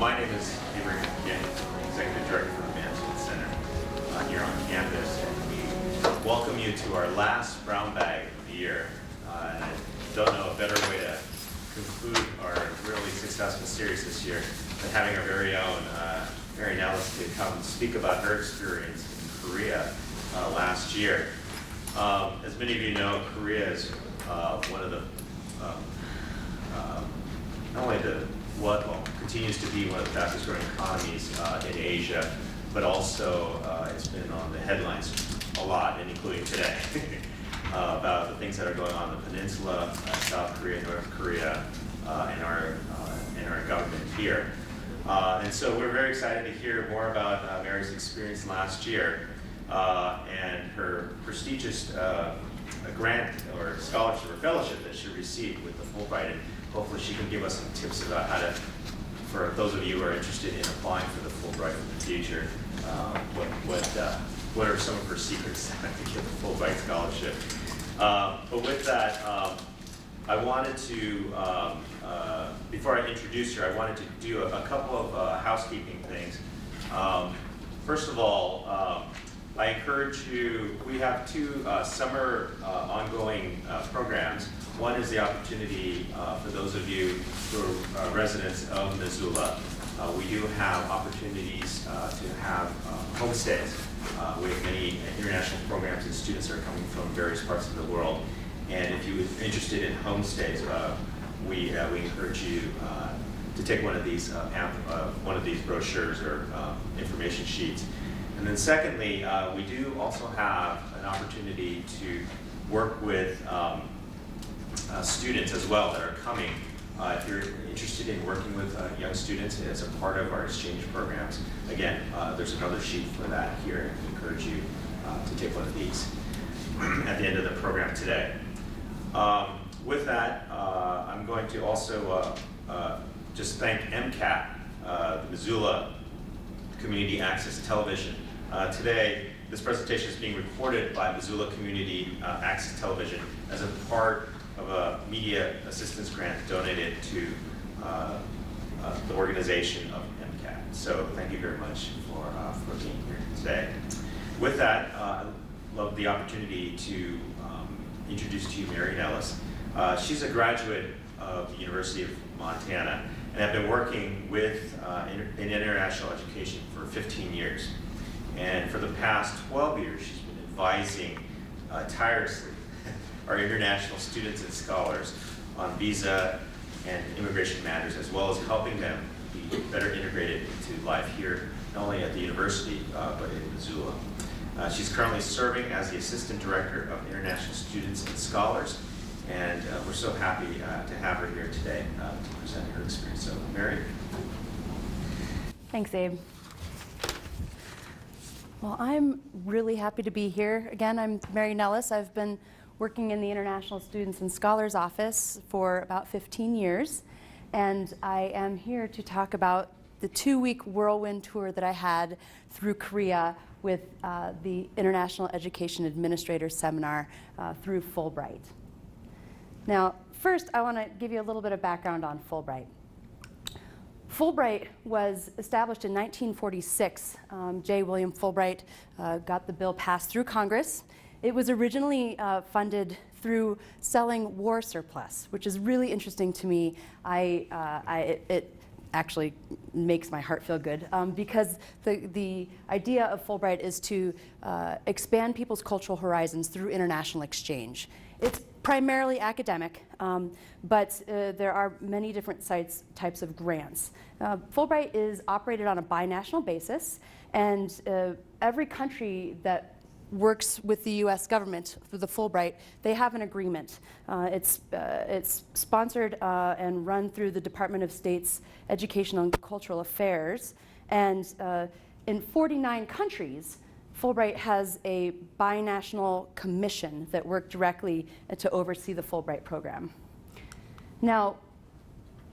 My name is Avery again, Executive Director for the Mansfield Center here on campus, and we welcome you to our last brown bag of the year. And I don't know a better way to conclude our really successful series this year than having our very own Mary Nellis to come speak about her experience in Korea last year. As many of you know, Korea is one of the not only continues to be one of the fastest growing economies in Asia, but also it's been on the headlines a lot, and including today, about the things that are going on in the peninsula, South Korea, North Korea, and our government here. And so we're very excited to hear more about Mary's experience last year and her prestigious grant or scholarship or fellowship that she received with the Fullbrighter. Hopefully she can give us some tips about how to, for those of you who are interested in applying for the Fullbrighter in the future, what are some of her secrets to get the Fullbrighter scholarship. But with that, I wanted to, before I introduce her, I wanted to do a couple of housekeeping things. First of all, I encourage you, we have two summer ongoing programs. One is the opportunity for those of you who are residents of Missoula. We do have opportunities to have homestays with many international programs, and students are coming from various parts of the world. And if you're interested in homestays, we encourage you to take one of these brochures or information sheets. And then secondly, we do also have an opportunity to work with students as well that are coming. If you're interested in working with young students as a part of our exchange programs, again, there's another sheet for that here, and we encourage you to take one of these at the end of the program today. With that, I'm going to also just thank MCAT, the Missoula Community Access Television. Today, this presentation is being recorded by Missoula Community Access Television as a part of a media assistance grant donated to the organization of MCAT. So thank you very much for being here today. With that, I love the opportunity to introduce to you Mary Nellis. She's a graduate of the University of Montana, and I've been working with in international education for 15 years. And for the past 12 years, she's been advising tirelessly our international students and scholars on visa and immigration matters, as well as helping them be better integrated into life here, not only at the university, but in Missoula. She's currently serving as the Assistant Director of International Students and Scholars, and we're so happy to have her here today to present her experience. So, Mary. Thanks, Abe. Well, I'm really happy to be here. Again, I'm Mary Nellis. I've been working in the International Students and Scholars Office for about 15 years, and I am here to talk about the 2-week whirlwind tour that I had through Korea with the International Education Administrator Seminar through Fullbright. Now, first, I want to give you a little bit of background on Fullbright. Fulbright was established in 1946. J. William Fulbright got the bill passed through Congress. It was originally funded through selling war surplus, which is really interesting to me. It actually makes my heart feel good because the idea of Fulbright is to expand people's cultural horizons through international exchange. It's primarily academic, but there are many different types of grants. Fulbright is operated on a binational basis, and every country that works with the U.S. government through the Fullbright, they have an agreement. It's sponsored and run through the Department of State's Educational and Cultural Affairs, and in 49 countries, Fulbright has a binational commission that work directly to oversee the Fulbright program. Now,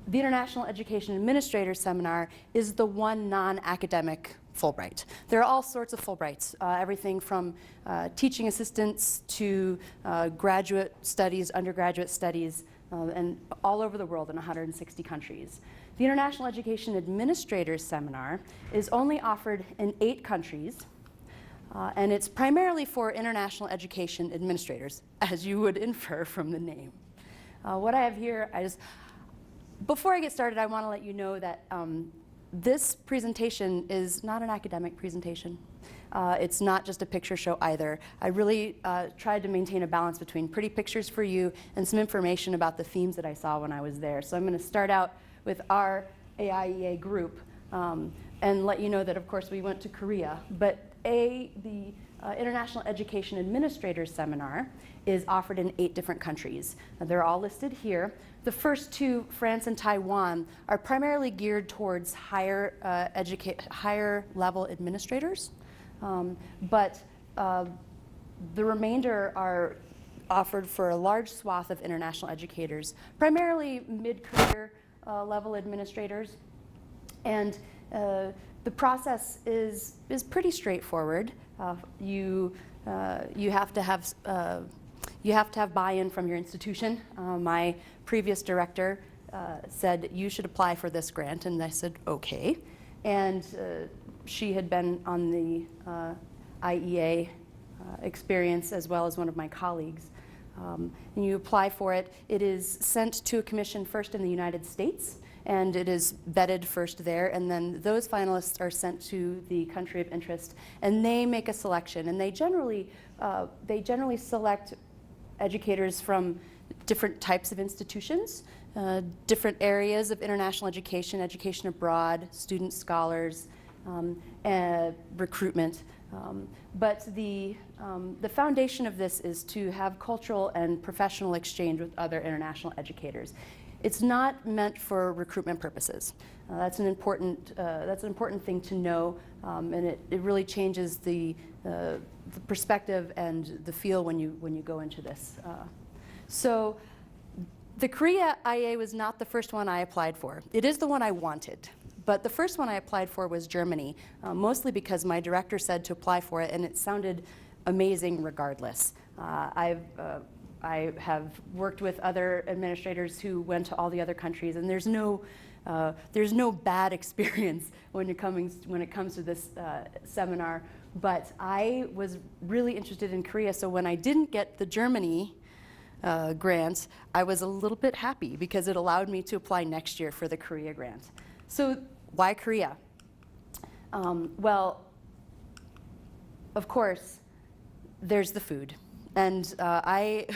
the International Education Administrator Seminar is the one non-academic Fulbright. There are all sorts of Fulbrights, everything from teaching assistants to graduate studies, undergraduate studies, and all over the world in 160 countries. The International Education Administrators Seminar is only offered in 8 countries, and it's primarily for international education administrators, as you would infer from the name. What I have here, before I get started, I want to let you know that this presentation is not an academic presentation. It's not just a picture show either. I really tried to maintain a balance between pretty pictures for you and some information about the themes that I saw when I was there. So I'm going to start out with our AIEA group and let you know that, of course, we went to Korea. But the International Education Administrators Seminar is offered in 8 different countries. They're all listed here. The first 2, France and Taiwan, are primarily geared towards higher level administrators. But the remainder are offered for a large swath of international educators, primarily mid-career level administrators. And the process is pretty straightforward. You have to have buy-in from your institution. My previous director said, you should apply for this grant, and I said, okay. And she had been on the IEA experience as well as one of my colleagues. And you apply for it. It is sent to a commission first in the United States, and it is vetted first there, and then those finalists are sent to the country of interest, and they make a selection. And they generally select educators from different types of institutions, different areas of international education, education abroad, student scholars, recruitment. But the foundation of this is to have cultural and professional exchange with other international educators. It's not meant for recruitment purposes. That's an important thing to know, and it really changes the perspective and the feel when you go into this. So the Korea IA was not the first one I applied for. It is the one I wanted. But the first one I applied for was Germany, mostly because my director said to apply for it, and it sounded amazing regardless. I have worked with other administrators who went to all the other countries, and there's no bad experience when it comes to this seminar. But I was really interested in Korea, so when I didn't get the Germany grant, I was a little bit happy because it allowed me to apply next year for the Korea grant. So why Korea? Well, of course, there's the food. And I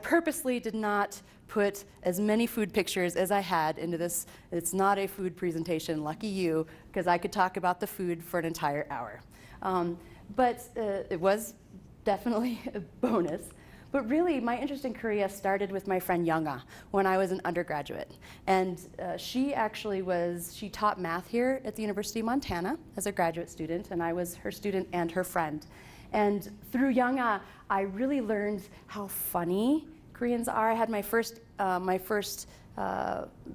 purposely did not put as many food pictures as I had into this. It's not a food presentation, lucky you, because I could talk about the food for an entire hour. But it was definitely a bonus. But really, my interest in Korea started with my friend Younga when I was an undergraduate. And she taught math here at the University of Montana as a graduate student, and I was her student and her friend. And through Younga, I really learned how funny Koreans are. I had my first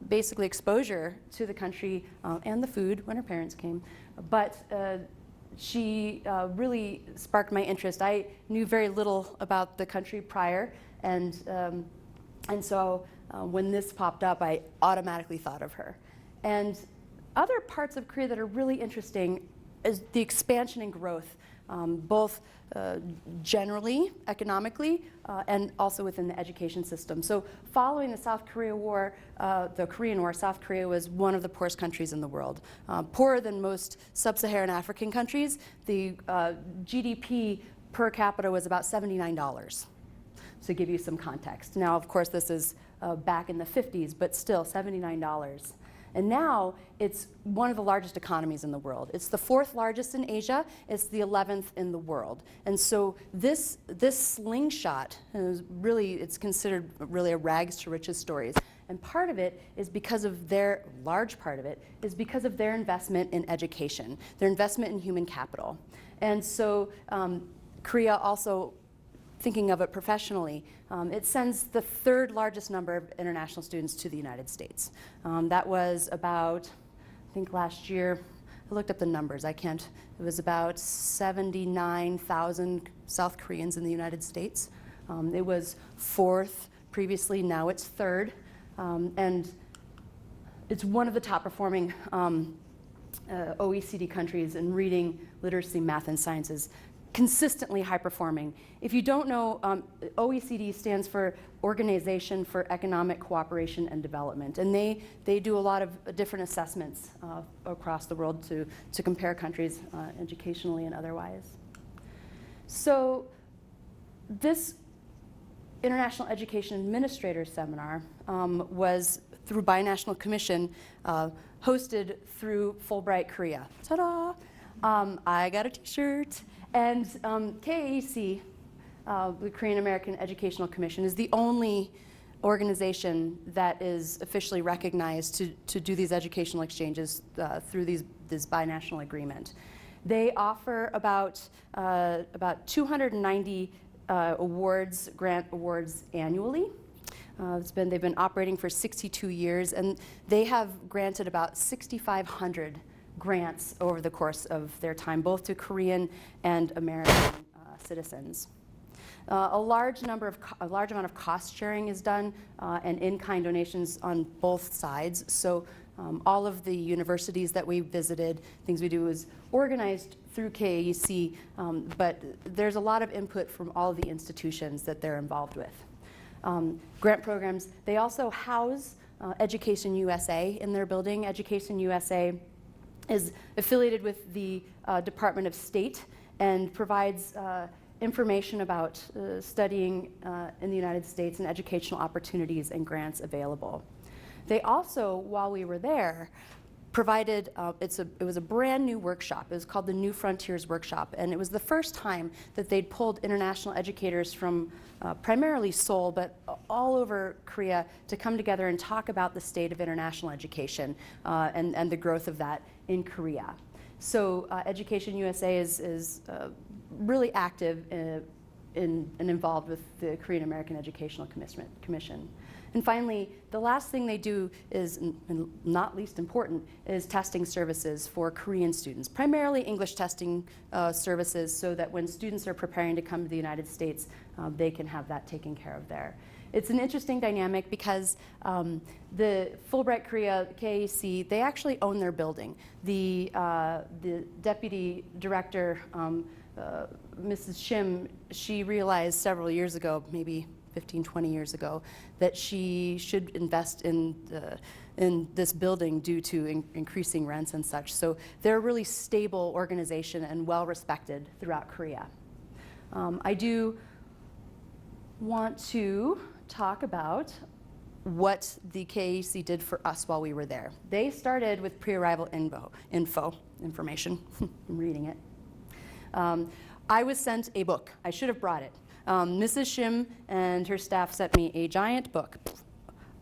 basically exposure to the country and the food when her parents came. But she really sparked my interest. I knew very little about the country prior, and so when this popped up, I automatically thought of her. And other parts of Korea that are really interesting is the expansion and growth, both generally, economically, and also within the education system. So following the South Korea War, the Korean War, South Korea was one of the poorest countries in the world. Poorer than most sub-Saharan African countries. The GDP per capita was about $79, to give you some context. Now, of course, this is back in the 50s, but still $79. And now it's one of the largest economies in the world. It's the 4th largest in Asia. It's the 11th in the world. And so this slingshot is really, it's considered really a rags to riches stories. And part of it is because of their, large part of it, is because of their investment in education, their investment in human capital. And so Korea also, thinking of it professionally, it sends the 3rd largest number of international students to the United States. That was about, I think last year, I looked up the numbers, it was about 79,000 South Koreans in the United States. It was 4th previously, now it's third. And it's one of the top performing OECD countries in reading, literacy, math, and sciences. Consistently high performing. If you don't know, OECD stands for Organization for Economic Cooperation and Development, and they do a lot of different assessments across the world to compare countries educationally and otherwise. So this International Education Administrators Seminar was through Binational Commission, hosted through Fullbright Korea. Ta-da! I got a t-shirt. And KAEC, the Korean American Educational Commission, is the only organization that is officially recognized to do these educational exchanges through this binational agreement. They offer about 290 grant awards annually. They've been operating for 62 years, and they have granted about 6,500 grants over the course of their time, both to Korean and American citizens. A large amount of cost sharing is done and in-kind donations on both sides. So all of the universities that we visited, things we do is organized through KAEC, but there's a lot of input from all of the institutions that they're involved with. Grant programs, they also house Education USA in their building. Education USA is affiliated with the Department of State and provides information about studying in the United States and educational opportunities and grants available. They also, while we were there, provided, it was a brand new workshop. It was called the New Frontiers Workshop, and it was the first time that they'd pulled international educators from primarily Seoul, but all over Korea to come together and talk about the state of international education and the growth of that in Korea. So Education USA is really active and involved with the Korean American Educational Commission. And finally, the last thing they do is, and not least important, is testing services for Korean students, primarily English testing services, so that when students are preparing to come to the United States, they can have that taken care of there. It's an interesting dynamic because the Fulbright Korea, KAEC, they actually own their building. The deputy director, Mrs. Shim, she realized several years ago, maybe 15, 20 years ago, that she should invest in this building due to increasing rents and such. So they're a really stable organization and well respected throughout Korea. I do want to talk about what the KAEC did for us while we were there. They started with pre-arrival information. I'm reading it. I was sent a book. I should have brought it. Mrs. Shim and her staff sent me a giant book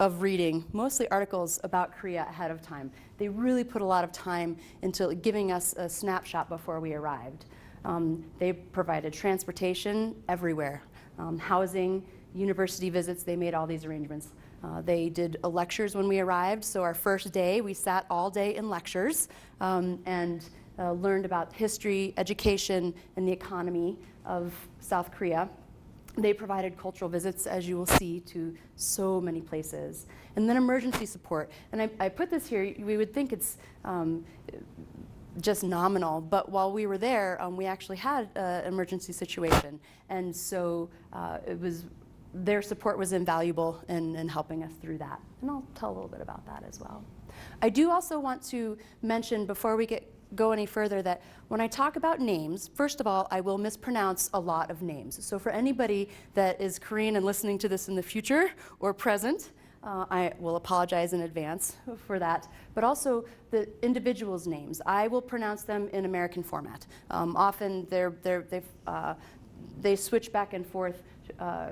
of reading, mostly articles about Korea ahead of time. They really put a lot of time into giving us a snapshot before we arrived. They provided transportation everywhere, housing, university visits. They made all these arrangements. They did lectures when we arrived, so our first day we sat all day in lectures and learned about history, education, and the economy of South Korea. They provided cultural visits, as you will see, to so many places. And then emergency support. And I put this here, we would think it's just nominal, but while we were there, we actually had an emergency situation. And so their support was invaluable in helping us through that. And I'll tell a little bit about that as well. I do also want to mention, before we go any further, that when I talk about names, first of all, I will mispronounce a lot of names. So for anybody that is Korean and listening to this in the future or present, I will apologize in advance for that. But also the individuals' names, I will pronounce them in American format. Often they switch back and forth.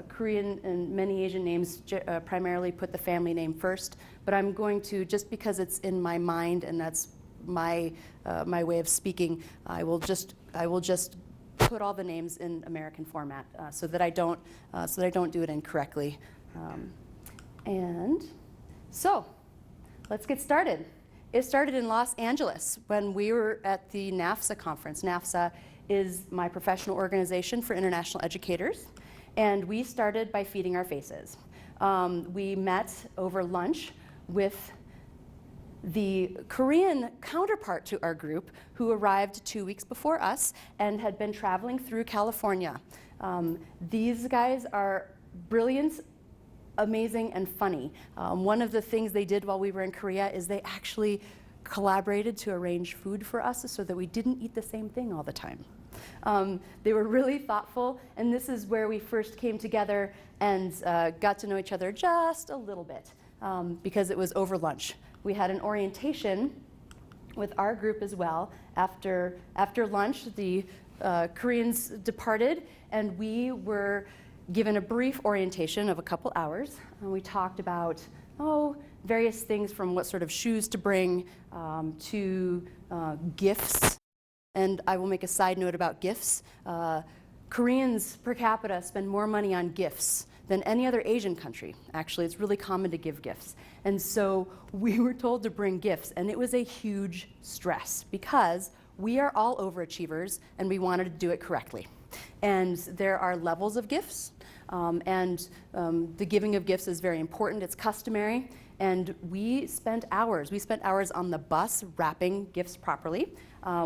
Korean and many Asian names primarily put the family name first, but I'm going to, just because it's in my mind and that's my way of speaking, I will just put all the names in American format so that I don't do it incorrectly. And so let's get started. It started in Los Angeles when we were at the NAFSA conference. NAFSA is my professional organization for international educators, and we started by feeding our faces. we met over lunch with the Korean counterpart to our group, who arrived 2 weeks before us and had been traveling through California. These guys are brilliant, amazing, and funny. One of the things they did while we were in Korea is they actually collaborated to arrange food for us so that we didn't eat the same thing all the time. They were really thoughtful, and this is where we first came together and got to know each other just a little bit, because it was over lunch. We had an orientation with our group as well. After lunch, the Koreans departed, and we were given a brief orientation of a couple hours. And we talked about various things, from what sort of shoes to bring to gifts. And I will make a side note about gifts. Koreans per capita spend more money on gifts than any other Asian country. Actually, it's really common to give gifts. And so we were told to bring gifts, and it was a huge stress because we are all overachievers and we wanted to do it correctly. And there are levels of gifts, and the giving of gifts is very important. It's customary. And we spent hours on the bus wrapping gifts properly.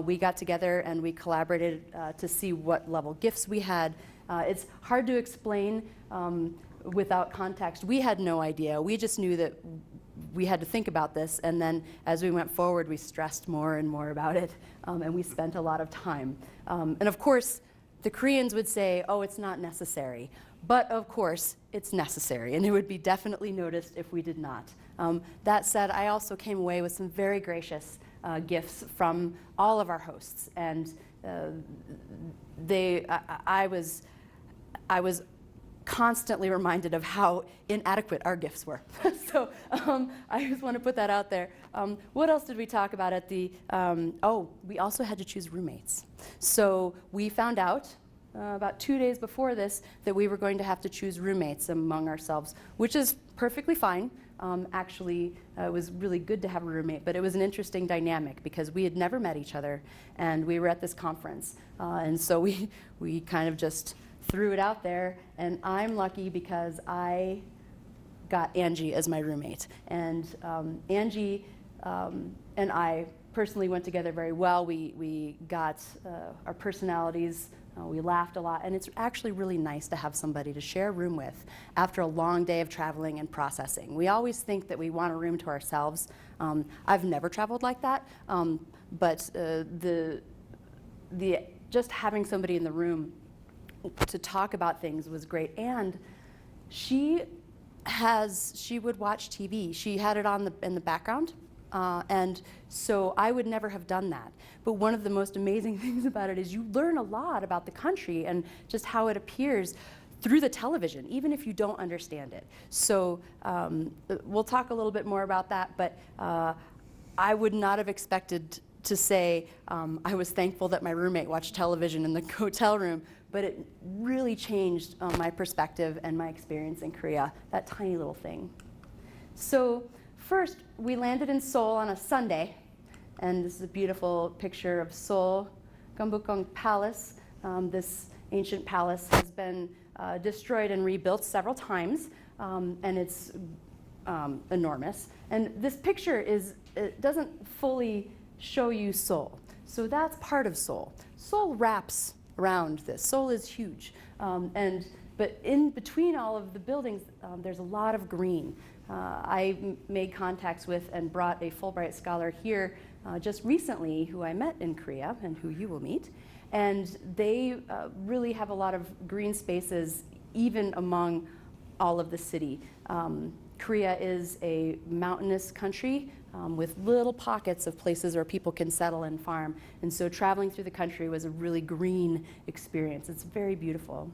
We got together and we collaborated to see what level gifts we had. It's hard to explain without context. We had no idea. We just knew that we had to think about this, and then as we went forward, we stressed more and more about it, and we spent a lot of time. And of course, the Koreans would say, oh, it's not necessary. But of course, it's necessary, and it would be definitely noticed if we did not. That said, I also came away with some very gracious gifts from all of our hosts, and I was constantly reminded of how inadequate our gifts were. So I just want to put that out there. What else did we talk about at the, we also had to choose roommates. So we found out about 2 days before this that we were going to have to choose roommates among ourselves, which is perfectly fine. Actually, it was really good to have a roommate, but it was an interesting dynamic because we had never met each other, and we were at this conference. And so we kind of just threw it out there, and I'm lucky because I got Angie as my roommate. And Angie and I personally went together very well. We got our personalities. We laughed a lot, and it's actually really nice to have somebody to share a room with after a long day of traveling and processing. We always think that we want a room to ourselves. I've never traveled like that, but just having somebody in the room to talk about things was great. And she would watch TV. She had it on in the background. And so I would never have done that. But one of the most amazing things about it is you learn a lot about the country and just how it appears through the television, even if you don't understand it. So we'll talk a little bit more about that, but I would not have expected to say I was thankful that my roommate watched television in the hotel room, but it really changed my perspective and my experience in Korea, that tiny little thing. So first, we landed in Seoul on a Sunday, and this is a beautiful picture of Seoul Gyeongbokgung Palace. This ancient palace has been destroyed and rebuilt several times, and it's enormous. And this picture it doesn't fully show you Seoul. So that's part of Seoul. Seoul wraps around this. Seoul is huge. But in between all of the buildings, there's a lot of green. I made contacts with and brought a Fullbright scholar here just recently who I met in Korea and who you will meet. And they really have a lot of green spaces even among all of the city. Korea is a mountainous country with little pockets of places where people can settle and farm. And so traveling through the country was a really green experience. It's very beautiful.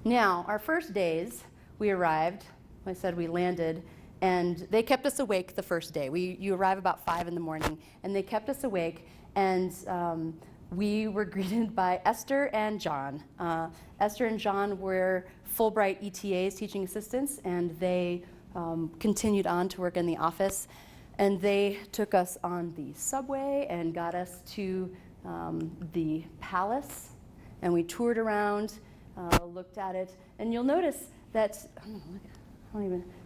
Now, our first days, we arrived. I said we landed, and they kept us awake the first day. You arrive about 5 in the morning, and they kept us awake, and we were greeted by Esther and John. Esther and John were Fullbright ETAs, teaching assistants, and they continued on to work in the office, and they took us on the subway and got us to the palace, and we toured around, looked at it, and you'll notice that,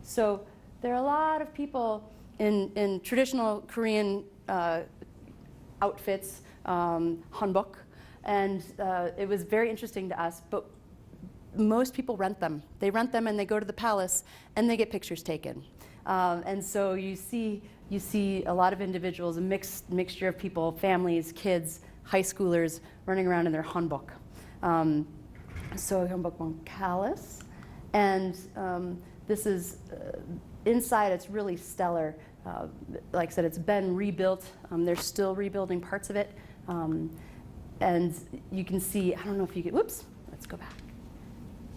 So there are a lot of people in traditional Korean outfits, hanbok, and it was very interesting to us, but most people rent them. They rent them and they go to the palace and they get pictures taken. And so you see a lot of individuals, a mixture of people, families, kids, high schoolers running around in their hanbok. So hanbok mong palace, and this is inside. It's really stellar. Like I said, it's been rebuilt. They're still rebuilding parts of it, and you can see. I don't know if you can. Whoops. Let's go back.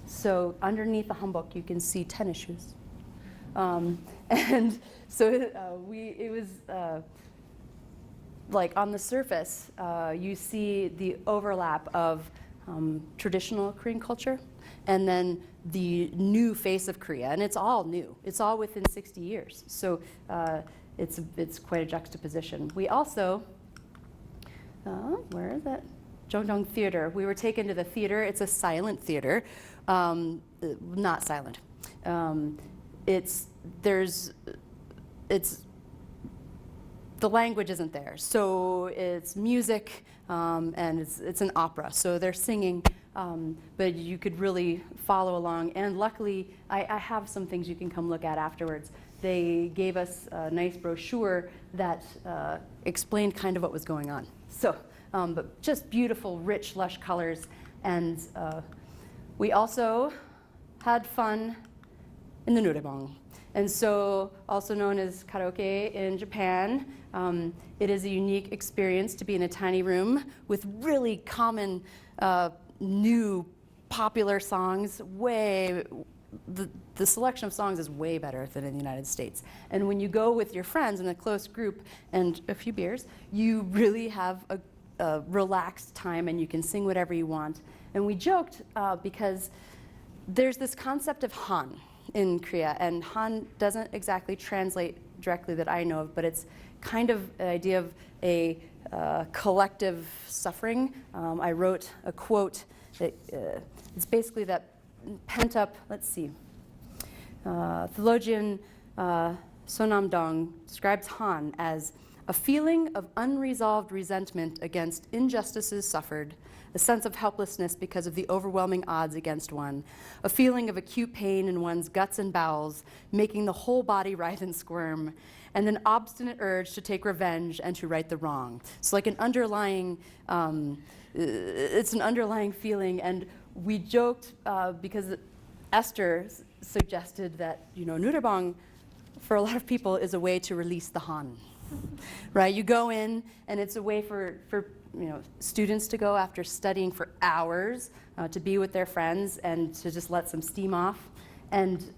So underneath the hanbok, you can see tennis shoes. And so it was like on the surface, you see the overlap of traditional Korean culture and then the new face of Korea. And it's all new. It's all within 60 years. So it's quite a juxtaposition. We also, where is it? Jongdong Theater. We were taken to the theater. It's a silent theater. Not silent. The language isn't there, so it's music and it's an opera. So they're singing, but you could really follow along. And luckily, I have some things you can come look at afterwards. They gave us a nice brochure that explained kind of what was going on. So, but just beautiful, rich, lush colors, and we also had fun in the noraebang. And so, also known as karaoke in Japan, it is a unique experience to be in a tiny room with really common, new, popular songs. The selection of songs is way better than in the United States. And when you go with your friends in a close group and a few beers, you really have a relaxed time and you can sing whatever you want. And we joked because there's this concept of Han in Korea, and Han doesn't exactly translate directly that I know of, but it's kind of an idea of a collective suffering. I wrote a quote that it's basically that pent up, let's see, theologian Sonam Dong describes Han as a feeling of unresolved resentment against injustices suffered, a sense of helplessness because of the overwhelming odds against one, a feeling of acute pain in one's guts and bowels, making the whole body writhe and squirm, and an obstinate urge to take revenge and to right the wrong. So like an underlying, it's an underlying feeling, and we joked because Esther suggested that, noraebang for a lot of people is a way to release the Han. Right, you go in and it's a way for students to go after studying for hours to be with their friends and to just let some steam off. And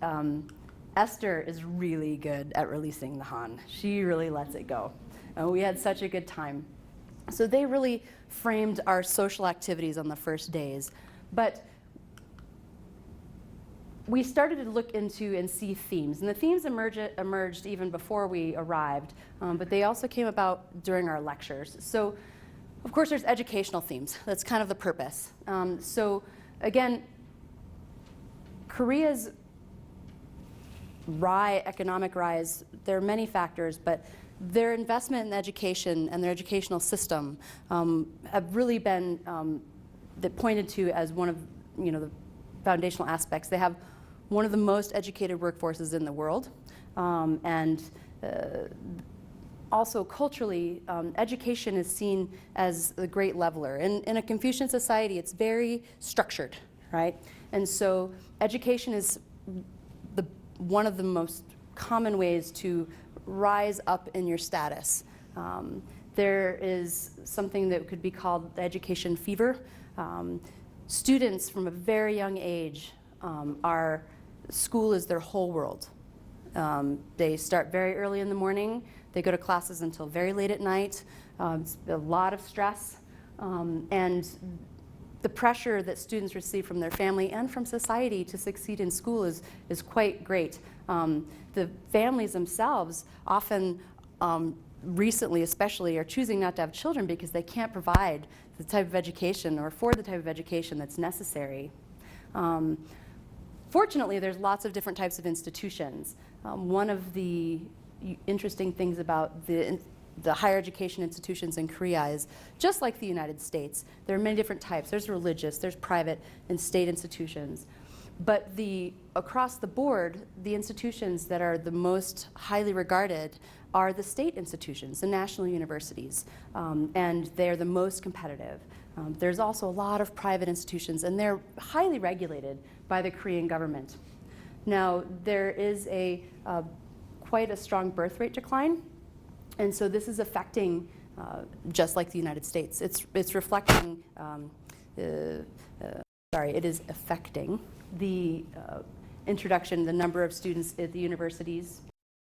Esther is really good at releasing the Han. She really lets it go. We had such a good time. So they really framed our social activities on the first days. But we started to look into and see themes. And the themes emerged even before we arrived, but they also came about during our lectures. So, of course, there's educational themes. That's kind of the purpose. So, again, Korea's economic rise, there are many factors, but their investment in education and their educational system have really been pointed to as one of the foundational aspects. They have one of the most educated workforces in the world, and also culturally, education is seen as the great leveler. In a Confucian society, it's very structured, right? And so education is one of the most common ways to rise up in your status. There is something that could be called the education fever. Students from a very young age school is their whole world. They start very early in the morning. They go to classes until very late at night. It's a lot of stress. And the pressure that students receive from their family and from society to succeed in school is quite great. The families themselves often, recently especially, are choosing not to have children because they can't provide the type of education or afford the type of education that's necessary. Fortunately, there's lots of different types of institutions. One of the interesting things about the higher education institutions in Korea is, just like the United States, there are many different types. There's religious, there's private and state institutions. But across the board, the institutions that are the most highly regarded are the state institutions, the national universities, and they're the most competitive. There's also a lot of private institutions, and they're highly regulated by the Korean government. Now, there is quite a strong birth rate decline, and so this is affecting, just like the United States, it's reflecting, it is affecting the introduction, the number of students at the universities.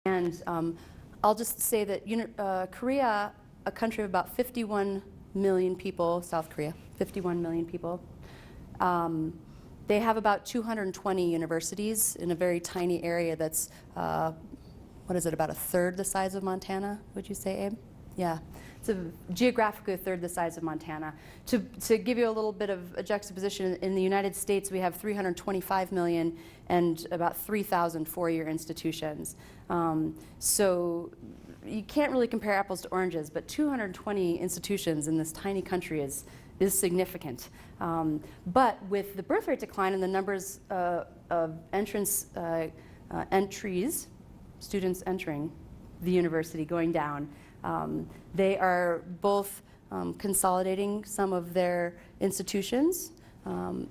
And I'll just say that Korea, a country of about 51 million people, South Korea, 51 million people, they have about 220 universities in a very tiny area that's, what is it, about a third the size of Montana, would you say, Abe? Yeah, it's geographically a third the size of Montana. To give you a little bit of a juxtaposition, in the United States we have 325 million and about 3,000 four-year institutions. So you can't really compare apples to oranges, but 220 institutions in this tiny country is significant. But with the birth rate decline and the numbers of entries, students entering the university going down, they are both consolidating some of their institutions,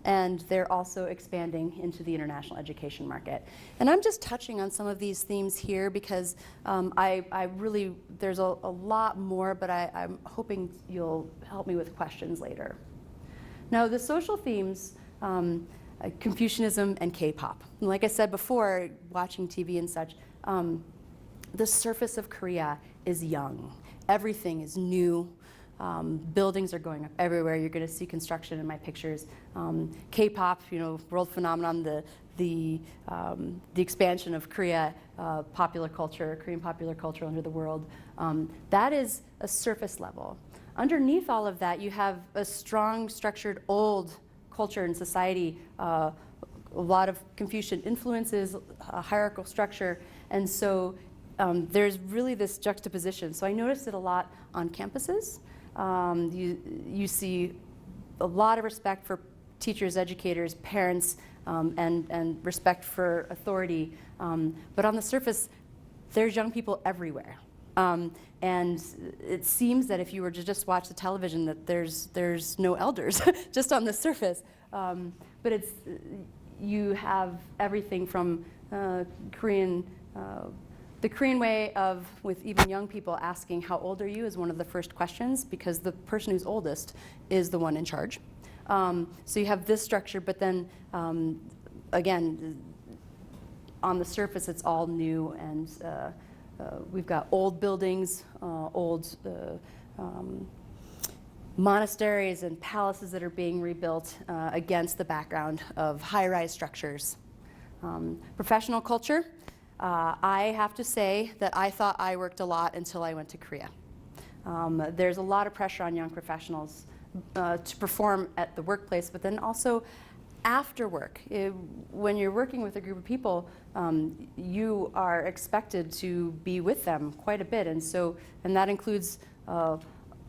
and they're also expanding into the international education market. And I'm just touching on some of these themes here because there's a lot more, but I'm hoping you'll help me with questions later. Now, the social themes, Confucianism and K-pop. Like I said before, watching TV and such, the surface of Korea is young. Everything is new. Buildings are going up everywhere. You're going to see construction in my pictures. K-pop, world phenomenon, the expansion of Korea, Korean popular culture under the world. That is a surface level. Underneath all of that, you have a strong, structured, old culture and society, a lot of Confucian influences, a hierarchical structure, and so there's really this juxtaposition. So I noticed it a lot on campuses. You see a lot of respect for teachers, educators, parents, and respect for authority. But on the surface, there's young people everywhere. And it seems that if you were to just watch the television, that there's no elders, just on the surface. But you have everything from the Korean way of, with even young people, asking how old are you is one of the first questions, because the person who's oldest is the one in charge. So you have this structure, but then again, on the surface it's all new, and we've got old buildings, old monasteries and palaces that are being rebuilt against the background of high-rise structures. Professional culture. I have to say that I thought I worked a lot until I went to Korea. There's a lot of pressure on young professionals to perform at the workplace, but then also after work. When you're working with a group of people, you are expected to be with them quite a bit, and that includes a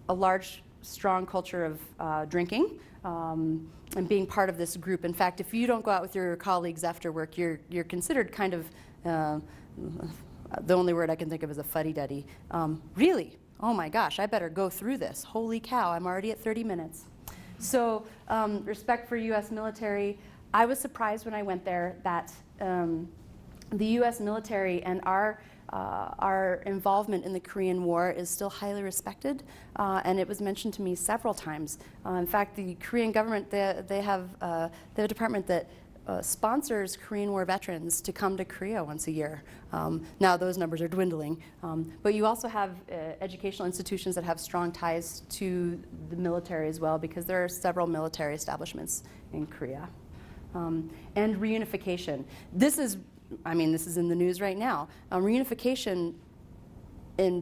large, strong culture of drinking and being part of this group. In fact, if you don't go out with your colleagues after work, you're considered kind of the only word I can think of is a fuddy-duddy. Really? Oh my gosh, I better go through this. Holy cow, I'm already at 30 minutes. So respect for U.S. military. I was surprised when I went there that the U.S. military and our involvement in the Korean War is still highly respected, and it was mentioned to me several times. In fact, the Korean government, they have a department that sponsors Korean War veterans to come to Korea once a year. Now those numbers are dwindling, but you also have educational institutions that have strong ties to the military as well, because there are several military establishments in Korea. And reunification. This is in the news right now. Reunification in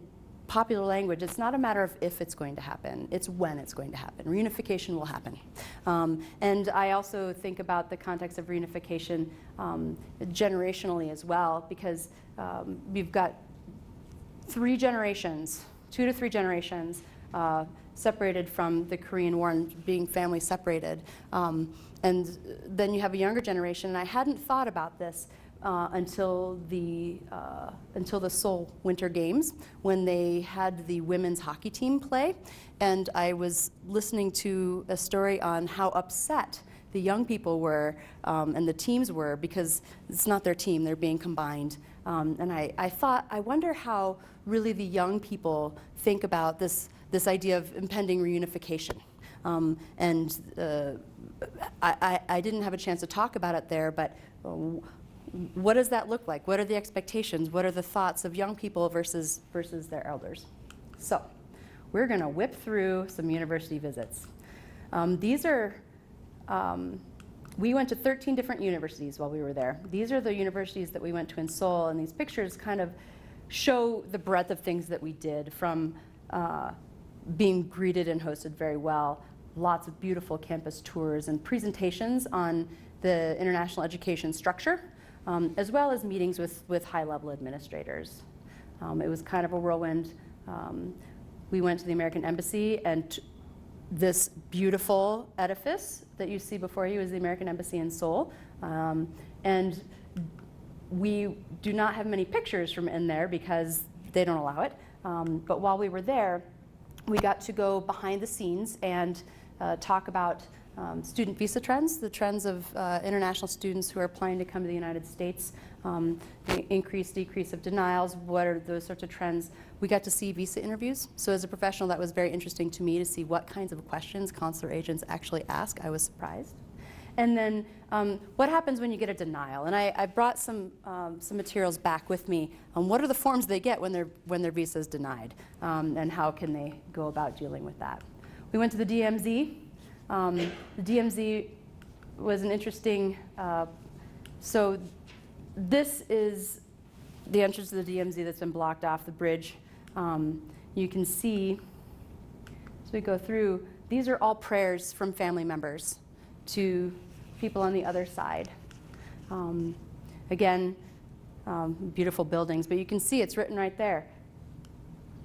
popular language, it's not a matter of if it's going to happen, it's when it's going to happen. Reunification will happen. And I also think about the context of reunification generationally as well, because we've got 3 generations, 2 to 3 generations, separated from the Korean War and being family separated. And then you have a younger generation, and I hadn't thought about this until the Seoul Winter Games, when they had the women's hockey team play, and I was listening to a story on how upset the young people were and the teams were, because it's not their team, they're being combined. And I thought, I wonder how really the young people think about this idea of impending reunification. I didn't have a chance to talk about it there, but what does that look like? What are the expectations? What are the thoughts of young people versus their elders? So we're going to whip through some university visits. We went to 13 different universities while we were there. These are the universities that we went to in Seoul, and these pictures kind of show the breadth of things that we did, from being greeted and hosted very well, lots of beautiful campus tours and presentations on the international education structure, as well as meetings with high-level administrators. It was kind of a whirlwind. We went to the American Embassy, and this beautiful edifice that you see before you is the American Embassy in Seoul. And we do not have many pictures from in there because they don't allow it. But while we were there, we got to go behind the scenes and talk about student visa trends, the trends of international students who are applying to come to the United States, the increase, decrease of denials, what are those sorts of trends. We got to see visa interviews. So as a professional, that was very interesting to me to see what kinds of questions consular agents actually ask. I was surprised. And then what happens when you get a denial? And I brought some materials back with me on what are the forms they get when their visa is denied, and how can they go about dealing with that. We went to the DMZ. The DMZ was an interesting, so this is the entrance to the DMZ that's been blocked off, the bridge. You can see, as we go through, these are all prayers from family members to people on the other side. Again, beautiful buildings, but you can see it's written right there,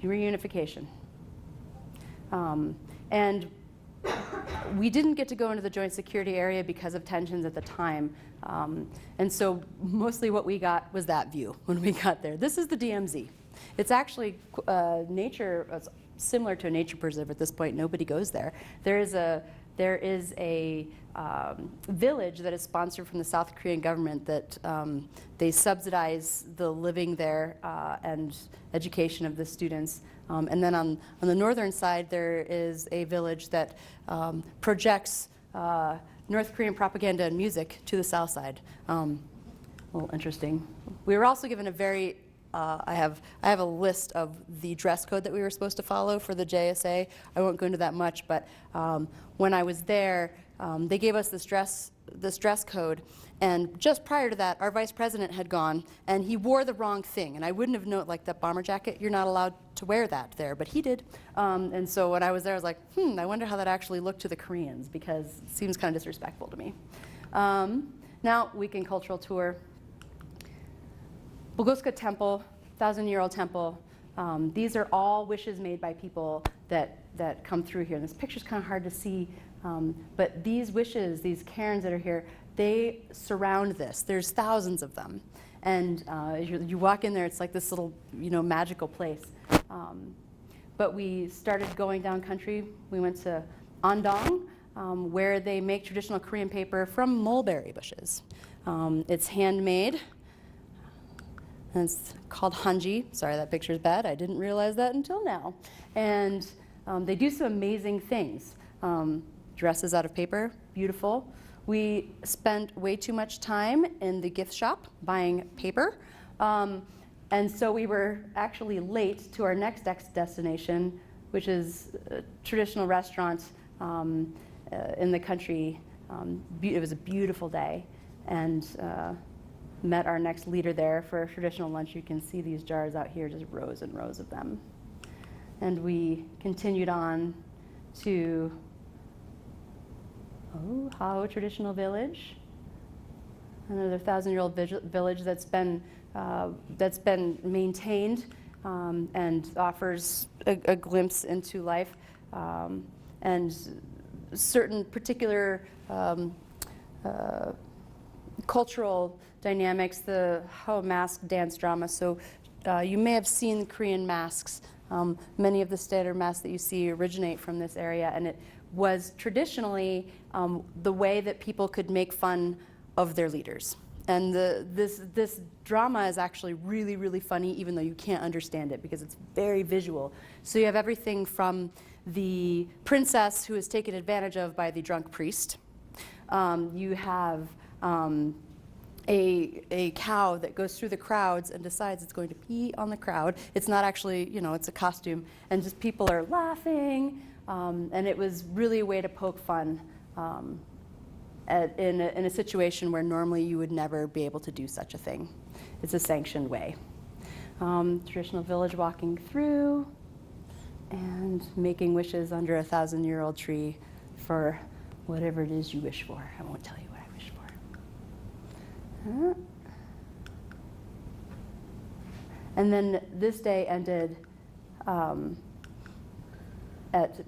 reunification. And we didn't get to go into the joint security area because of tensions at the time. And so mostly what we got was that view when we got there. This is the DMZ. It's actually it's similar to a nature preserve at this point. Nobody goes there. There is a village that is sponsored from the South Korean government that they subsidize the living there and education of the students. And then on the northern side, there is a village that projects North Korean propaganda and music to the south side. A little interesting. We were also given a very I have a list of the dress code that we were supposed to follow for the JSA. I won't go into that much, but when I was there, they gave us this dress code, and just prior to that, our vice president had gone, and he wore the wrong thing, and I wouldn't have known, like that bomber jacket, you're not allowed to wear that there, but he did. And so when I was there, I was like, I wonder how that actually looked to the Koreans, because it seems kind of disrespectful to me. Now, weekend cultural tour. Bulgoska Temple, 1,000-year-old temple. These are all wishes made by people that come through here. And this picture's kind of hard to see, but these wishes, these cairns that are here, they surround this. There's thousands of them. And you walk in there, it's like this little, magical place. But we started going down country. We went to Andong, where they make traditional Korean paper from mulberry bushes. It's handmade. And it's called hanji. Sorry, that picture's bad. I didn't realize that until now. And they do some amazing things. Dresses out of paper, beautiful. We spent way too much time in the gift shop buying paper. And so we were actually late to our next destination, which is a traditional restaurant in the country. It was a beautiful day. And met our next leader there for a traditional lunch. You can see these jars out here, just rows and rows of them. and we continued on to Hao Traditional Village, another 1,000-year-old village that's been maintained and offers a glimpse into life, and certain particular cultural dynamics, the Hao mask dance drama. So you may have seen Korean masks. Many of the standard masks that you see originate from this area, and it was traditionally the way that people could make fun of their leaders. And this drama is actually really, really funny, even though you can't understand it because it's very visual. So you have everything from the princess who is taken advantage of by the drunk priest. You have a cow that goes through the crowds and decides it's going to pee on the crowd. It's not actually, it's a costume. And just people are laughing. And it was really a way to poke fun in a situation where normally you would never be able to do such a thing. It's a sanctioned way. Traditional village walking through and making wishes under a 1,000-year-old tree for whatever it is you wish for. I won't tell you what I wish for. And then this day ended at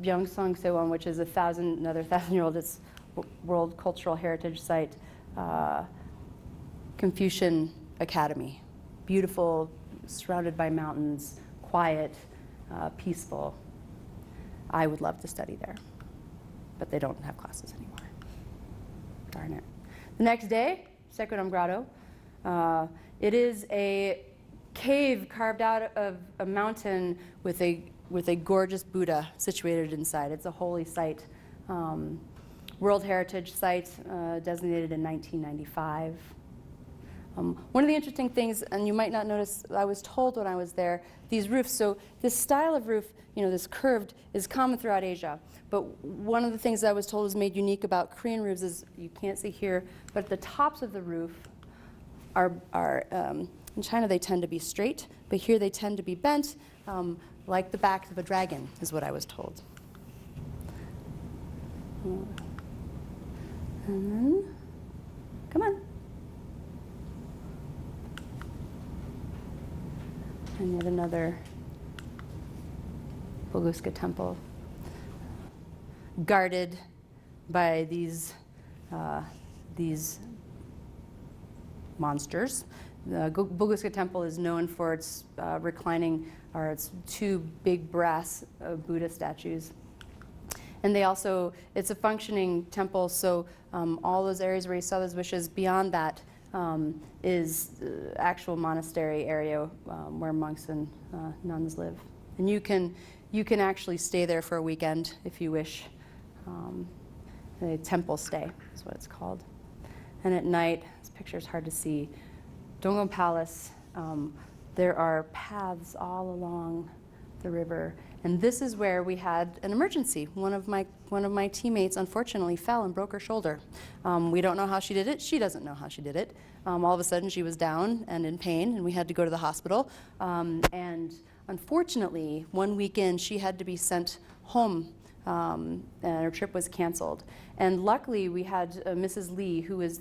Byeongseong Sewon, which is another 1,000-year-old. It's World Cultural Heritage Site, Confucian Academy. Beautiful, surrounded by mountains, quiet, peaceful. I would love to study there, but they don't have classes anymore. Darn it. The next day, Sekodam Grotto. It is a cave carved out of a mountain with a gorgeous Buddha situated inside. It's a holy site. World Heritage Site, designated in 1995. One of the interesting things, and you might not notice, I was told when I was there, these roofs, so this style of roof, this curved, is common throughout Asia. But one of the things I was told is made unique about Korean roofs is, you can't see here, but the tops of the roof are in China they tend to be straight, but here they tend to be bent, like the back of a dragon, is what I was told. And then, come on. And yet another Boguska temple, guarded by these monsters. The Boguska temple is known for its its two big brass Buddha statues. And it's a functioning temple, so all those areas where you saw those wishes, beyond that is actual monastery area where monks and nuns live. And you can actually stay there for a weekend if you wish. A temple stay is what it's called. And at night, this picture is hard to see, Donggon Palace, there are paths all along the river. And this is where we had an emergency. One of my teammates unfortunately fell and broke her shoulder. We don't know how she did it. She doesn't know how she did it. All of a sudden she was down and in pain, and we had to go to the hospital. And unfortunately, one weekend she had to be sent home, and her trip was canceled. And luckily we had Mrs. Lee, who was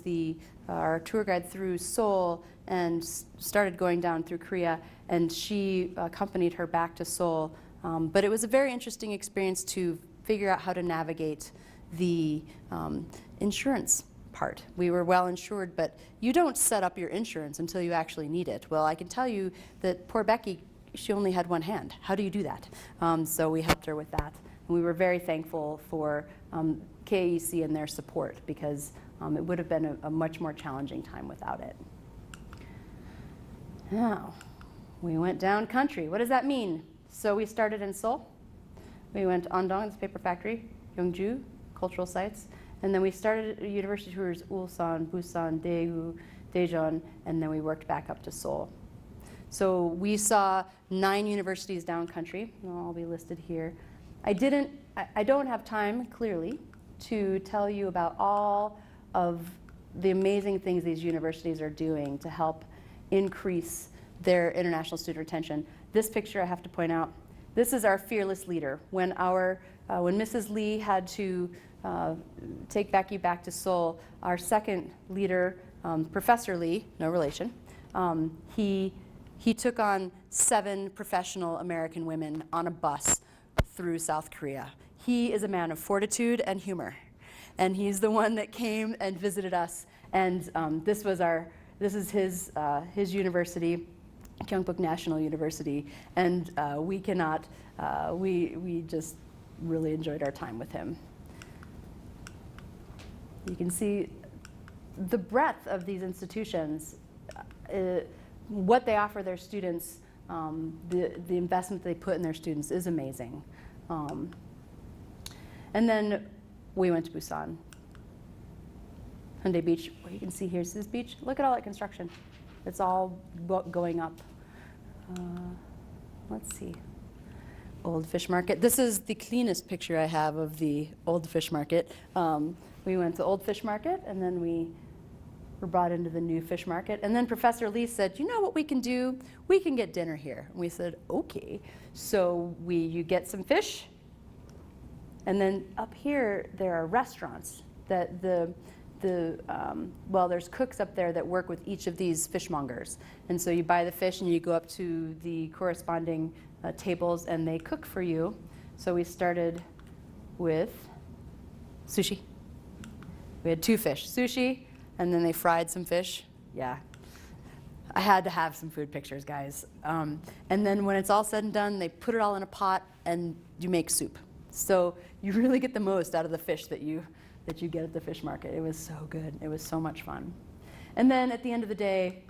our tour guide through Seoul and started going down through Korea, and she accompanied her back to Seoul. But it was a very interesting experience to figure out how to navigate the insurance part. We were well insured, but you don't set up your insurance until you actually need it. Well, I can tell you that poor Becky, she only had one hand. How do you do that? So we helped her with that. And we were very thankful for KAEC and their support, because it would have been a much more challenging time without it. Now, we went down country. What does that mean? So we started in Seoul. We went to Andong, the paper factory, Yeongju, cultural sites, and then we started university tours, Ulsan, Busan, Daegu, Daejeon, and then we worked back up to Seoul. So we saw 9 universities down country. They'll all be listed here. I don't have time, clearly, to tell you about all of the amazing things these universities are doing to help increase their international student retention. This picture, I have to point out, This is our fearless leader. When Mrs. Lee had to take Becky back to Seoul, our second leader, Professor Lee, no relation, he took on 7 professional American women on a bus through South Korea. He is a man of fortitude and humor, and he's the one that came and visited us. And this is his university, Gyeongbuk National University, and we just really enjoyed our time with him. You can see the breadth of these institutions, what they offer their students, the investment they put in their students is amazing. And then we went to Busan. Hyundai Beach, what you can see here's this beach. Look at all that construction. It's all going up. Let's see. Old Fish Market. This is the cleanest picture I have of the Old Fish Market. We went to Old Fish Market, and then we were brought into the new Fish Market. And then Professor Lee said, you know what we can do? We can get dinner here. And we said, okay. So you get some fish, and then up here there are restaurants that well, there's cooks up there that work with each of these fishmongers. And so you buy the fish and you go up to the corresponding tables and they cook for you. So we started with sushi. We had 2 fish, sushi, and then they fried some fish. Yeah, I had to have some food pictures, guys. And then when it's all said and done, they put it all in a pot and you make soup. So you really get the most out of the fish that you get at the fish market. It was so good. It was so much fun. And then at the end of the day,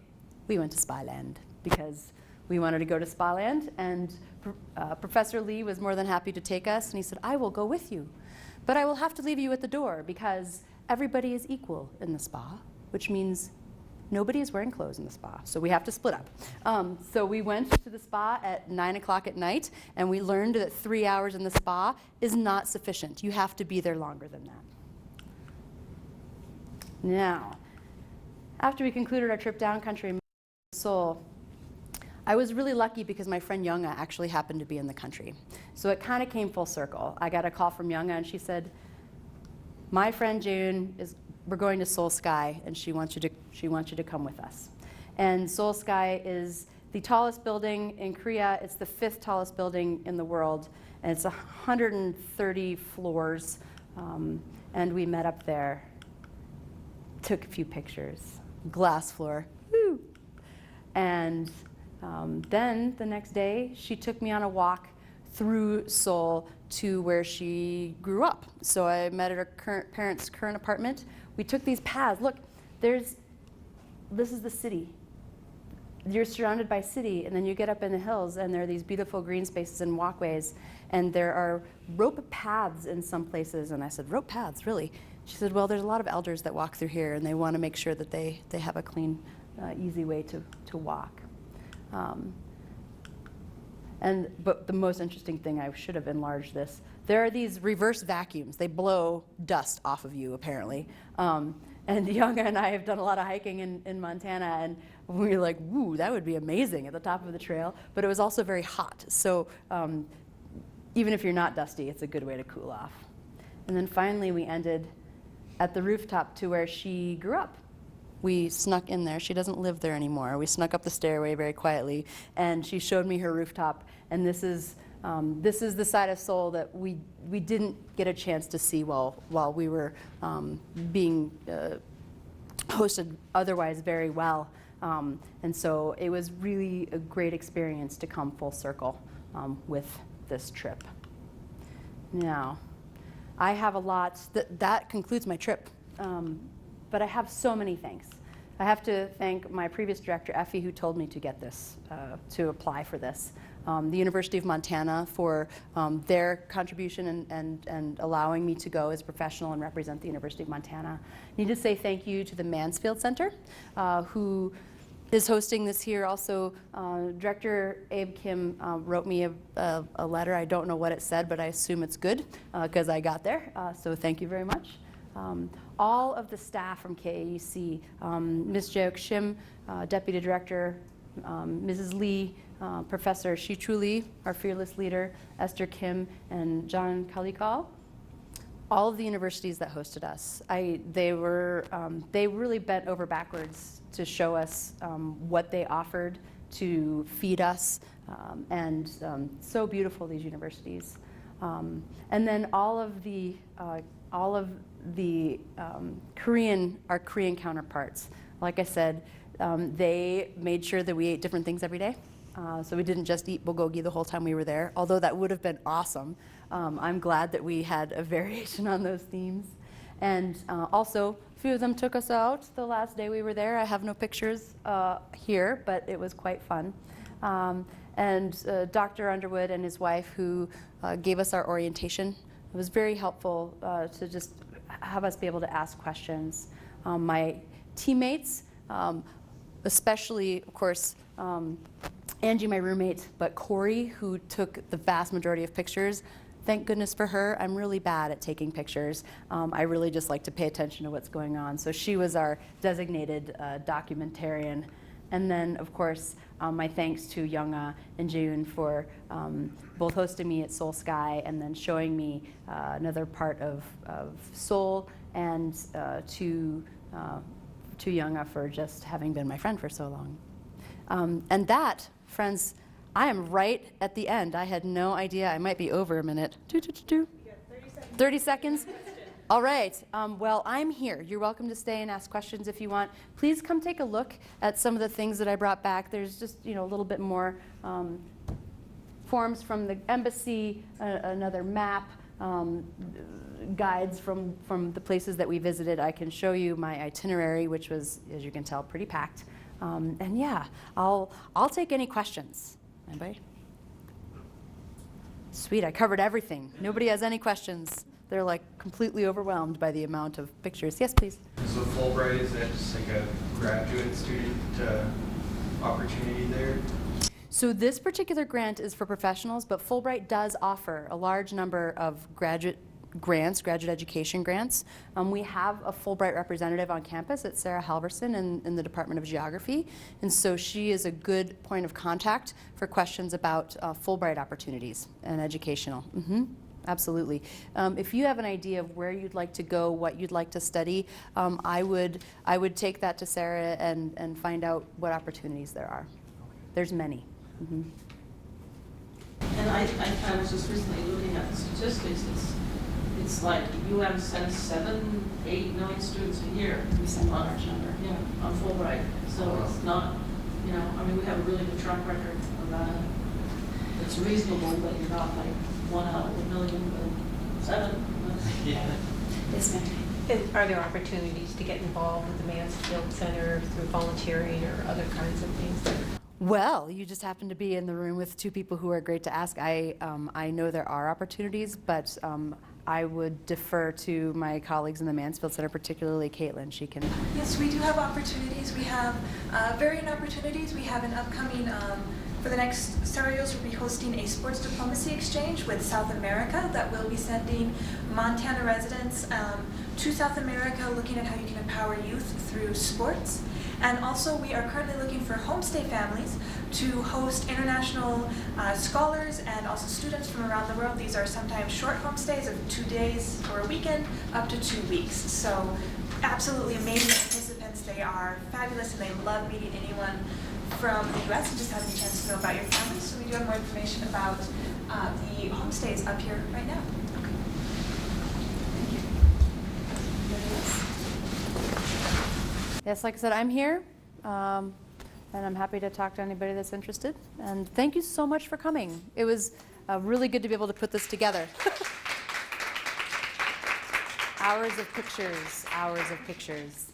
we went to Spyland because we wanted to go to Spyland, and Professor Lee was more than happy to take us, and he said, I will go with you, but I will have to leave you at the door because everybody is equal in the spa, which means nobody is wearing clothes in the spa, so we have to split up. So we went to the spa at 9 o'clock at night, and we learned that 3 hours in the spa is not sufficient. You have to be there longer than that. Now, after we concluded our trip down country in Seoul, I was really lucky because my friend Younga actually happened to be in the country. So it kind of came full circle. I got a call from Younga, and she said, my friend June, we're going to Seoul Sky, and she wants you to come with us. And Seoul Sky is the tallest building in Korea. It's the 5th tallest building in the world, and it's 130 floors. And we met up there, took a few pictures, glass floor, woo! And then the next day, she took me on a walk through Seoul to where she grew up. So I met at her parents' current apartment. We took these paths. Look, this is the city. You're surrounded by city, and then you get up in the hills, and there are these beautiful green spaces and walkways, and there are rope paths in some places. And I said, rope paths, really? She said, well, there's a lot of elders that walk through here, and they want to make sure that they have a clean, easy way to walk. But the most interesting thing, I should have enlarged this, there are these reverse vacuums. They blow dust off of you, apparently. And Younga and I have done a lot of hiking in Montana, and we were like, woo, that would be amazing at the top of the trail. But it was also very hot. So even if you're not dusty, it's a good way to cool off. And then finally, we ended at the rooftop to where she grew up. We snuck in there. She doesn't live there anymore. We snuck up the stairway very quietly, and she showed me her rooftop. And this is the side of Seoul that we didn't get a chance to see while we were being hosted otherwise very well. And so it was really a great experience to come full circle with this trip. Now, I have a lot. That concludes my trip. But I have so many thanks. I have to thank my previous director, Effie, who told me to get this, to apply for this. The University of Montana for their contribution and allowing me to go as a professional and represent the University of Montana. I need to say thank you to the Mansfield Center, who is hosting this here. Also, Director Abe Kim wrote me a letter. I don't know what it said, but I assume it's good because I got there. So thank you very much. All of the staff from KAUC, Ms. Jeok Shim, Deputy Director, Mrs. Lee, Professor Shi-Chu Lee, our fearless leader, Esther Kim, and John Kalikal. All of the universities that hosted us, they really bent over backwards to show us what they offered to feed us, and so beautiful, these universities. And then all of the our Korean counterparts, like I said, they made sure that we ate different things every day. So we didn't just eat bulgogi the whole time we were there, although that would have been awesome. I'm glad that we had a variation on those themes. And also, a few of them took us out the last day we were there. I have no pictures here, but it was quite fun. And Dr. Underwood and his wife, who gave us our orientation, it was very helpful to just have us be able to ask questions. My teammates, especially, of course, Angie, my roommate, but Corey, who took the vast majority of pictures. Thank goodness for her. I'm really bad at taking pictures. I really just like to pay attention to what's going on. So she was our designated documentarian. And then, of course, my thanks to Younga and June for both hosting me at Seoul Sky and then showing me another part of Seoul, and to Younga for just having been my friend for so long. And that, friends, I am right at the end. I had no idea. I might be over a minute. 30 seconds. All right. Well, I'm here. You're welcome to stay and ask questions if you want. Please come take a look at some of the things that I brought back. There's just a little bit more forms from the embassy, another map, guides from the places that we visited. I can show you my itinerary, which was, as you can tell, pretty packed. And yeah, I'll take any questions. Anybody? Sweet, I covered everything. Nobody has any questions. They're like completely overwhelmed by the amount of pictures. Yes, please. So Fullbright, is that just like a graduate student opportunity there? So this particular grant is for professionals, but Fullbright does offer a large number of graduate grants, graduate education grants. We have a Fullbright representative on campus. It's Sarah Halverson in the Department of Geography. And so she is a good point of contact for questions about Fullbright opportunities and educational. Absolutely. If you have an idea of where you'd like to go, what you'd like to study, I would take that to Sarah and find out what opportunities there are. There's many. And I was just recently looking at the statistics. It's like UM sends 7-8 million students a year. We send a large number. Yeah, on Fulbright. So it's not, I mean, we have a really good track record of that. It's reasonable, but you're not like 1 out of a million, but 7. Yeah. Yes, ma'am. Are there opportunities to get involved with the Mansfield Center through volunteering or other kinds of things there? Well, you just happen to be in the room with two people who are great to ask. I know there are opportunities, but I would defer to my colleagues in the Mansfield Center, particularly Caitlin. She can. Yes, we do have opportunities. We have varying opportunities. We have an upcoming, for the next several years, we'll be hosting a sports diplomacy exchange with South America that will be sending Montana residents to South America, looking at how you can empower youth through sports. And also, we are currently looking for homestay families to host international scholars and also students from around the world. These are sometimes short homestays of 2 days or a weekend, up to 2 weeks. So absolutely amazing participants. They are fabulous and they love meeting anyone from the U.S. and just having a chance to know about your family. So we do have more information about the homestays up here right now. Okay. Thank you. Yes, like I said, I'm here, and I'm happy to talk to anybody that's interested. And thank you so much for coming. It was really good to be able to put this together. Hours of pictures, hours of pictures.